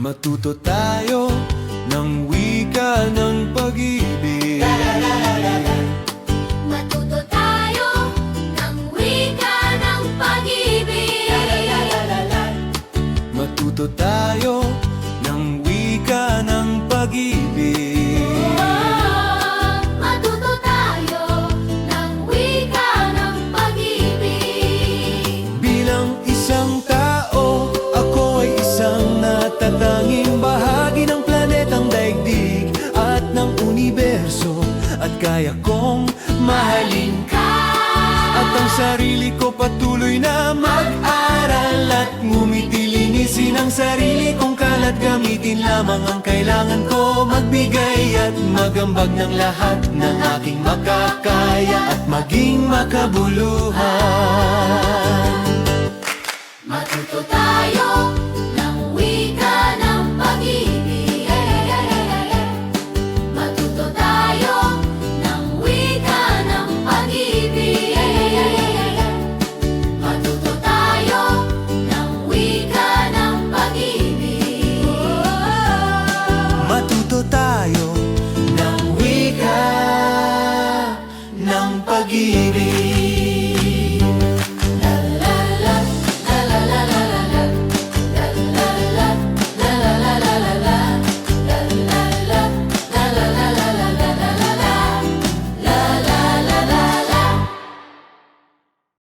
Matuto tayo ng wika ng pag-ibig. Matuto tayo ng wika ng pag-ibig. Matuto tayo ng wika ng pag-ibig. Matuto tayo ng wika ng pag-ibig. Bilang isang tao, ako ay isang natatanging bahagi ng planetang daigdig at ng universo, at kaya kong mahalin ka. At ang sarili ko patuloy na mag-aral at ngumiti, linisin ang sarili kong kalat, gamitin lamang ang kailangan ko, magbigay at magambag ng lahat ng aking makakaya at maging makabuluhan. Matuto tayo